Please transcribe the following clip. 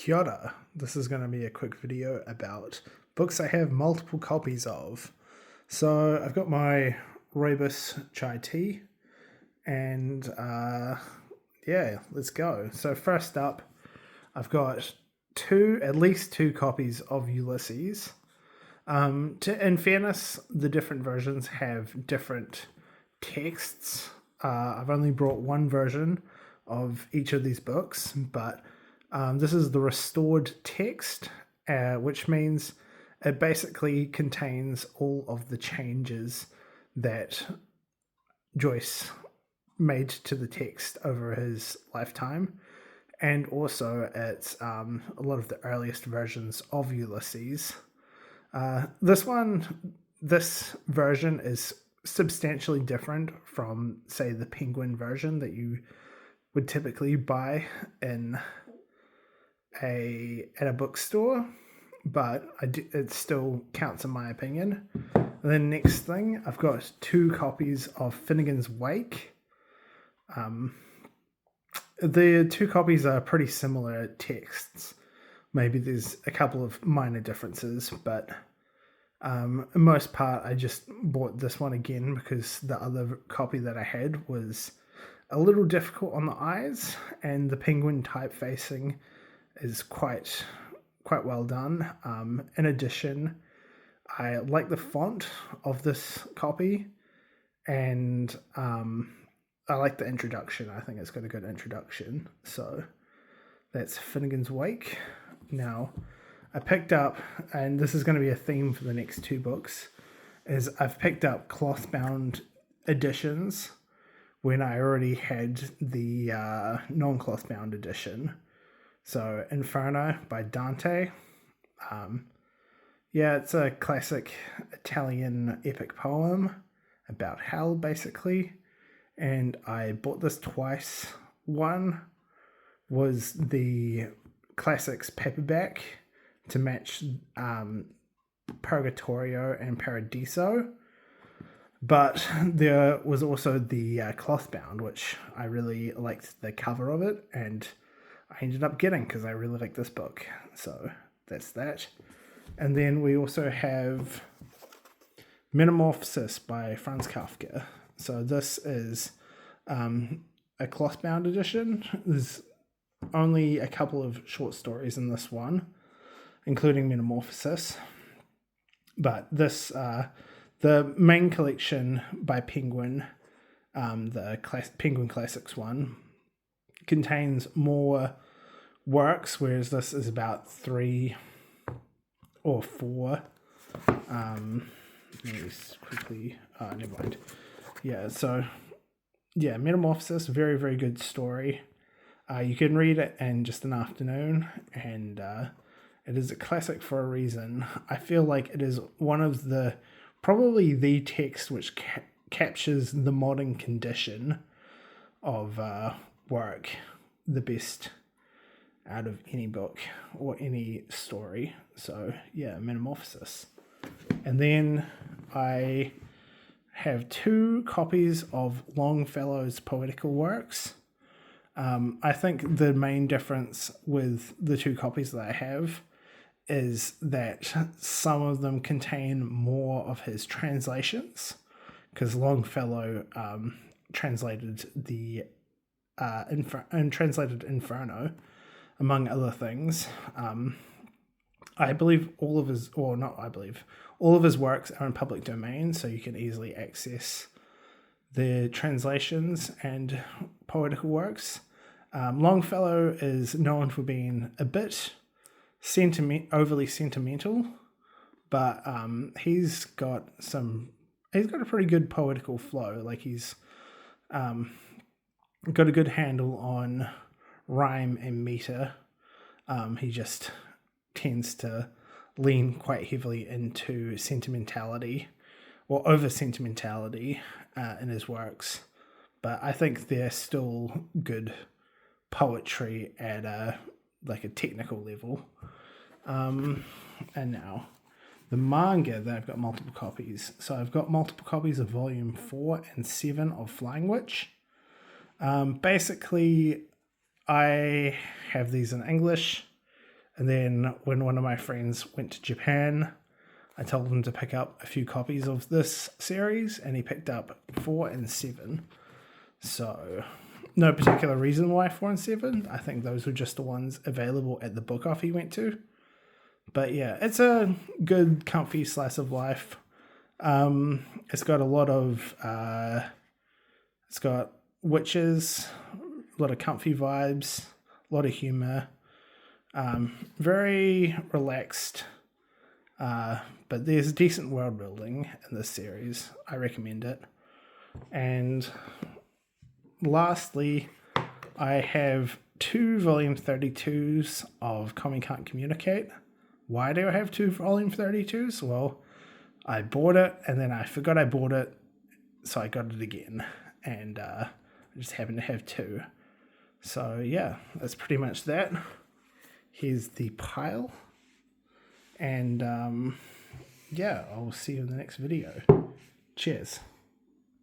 Kia ora. This is going to be a quick video about books I have multiple copies of. So I've got my Rooibos chai tea and yeah, let's go. So first up, I've got at least two copies of Ulysses. In fairness, the different versions have different texts. I've only brought one version of each of these books, but this is the restored text, which means it basically contains all of the changes that Joyce made to the text over his lifetime. And also it's a lot of the earliest versions of Ulysses. This version is substantially different from, say, the Penguin version that you would typically buy at a bookstore, but it still counts in my opinion. And then next thing, I've got two copies of Finnegan's Wake. The two copies are pretty similar texts. Maybe there's a couple of minor differences, but in most part, I just bought this one again because the other copy that I had was a little difficult on the eyes, and the Penguin typeface is quite well done. In addition, I like the font of this copy, and I like the introduction. I think it's got a good introduction. So that's Finnegan's Wake. Now, I picked up, and this is going to be a theme for the next two books, is I've picked up Clothbound editions when I already had the non-Clothbound edition. So Inferno by Dante. Yeah, it's a classic Italian epic poem about hell, basically. And I bought this twice. One was the classics paperback to match Purgatorio and Paradiso. But there was also the Clothbound, which I really liked the cover of it, and I ended up getting because I really like this book. So that's that. And then we also have Metamorphosis by Franz Kafka. So this is a Clothbound edition. There's only a couple of short stories in this one, including Metamorphosis. But this, the main collection by Penguin, the Penguin Classics one, contains more works, whereas this is about 3 or 4. Let me just quickly, never mind. Yeah, so, yeah, Metamorphosis, very, very good story. You can read it in just an afternoon, and it is a classic for a reason. I feel like it is one of probably the text which captures the modern condition of work the best out of any book or any story. So, yeah, Metamorphosis. And then I have 2 copies of Longfellow's poetical works. I think the main difference with the 2 copies that I have is that some of them contain more of his translations, because Longfellow translated translated Inferno, among other things. I believe all of his works are in public domain, so you can easily access the translations and poetical works. Longfellow is known for being a bit overly sentimental, but he's got a pretty good poetical flow. Like, he's got a good handle on rhyme and meter. He just tends to lean quite heavily into sentimentality or over sentimentality in his works, but I think they're still good poetry at a technical level. And now the manga that I've got multiple copies. So I've got multiple copies of volume 4 and 7 of Flying Witch. Basically, I have these in English. And then when one of my friends went to Japan, I told him to pick up a few copies of this series, and he picked up 4 and 7. So, no particular reason why 4 and 7. I think those were just the ones available at the book off he went to. But yeah, it's a good, comfy slice of life. It's got a lot of, it's got witches, a lot of comfy vibes, a lot of humor, very relaxed, but there's decent world building in this series. I recommend it. And lastly, I have 2 volume 32s of Comic Can't Communicate. Why do I have 2 volume 32s? Well, I bought it and then I forgot I bought it, so I got it again. And I just happen to have 2. So yeah, that's pretty much that. Here's the pile. And yeah, I'll see you in the next video. Cheers.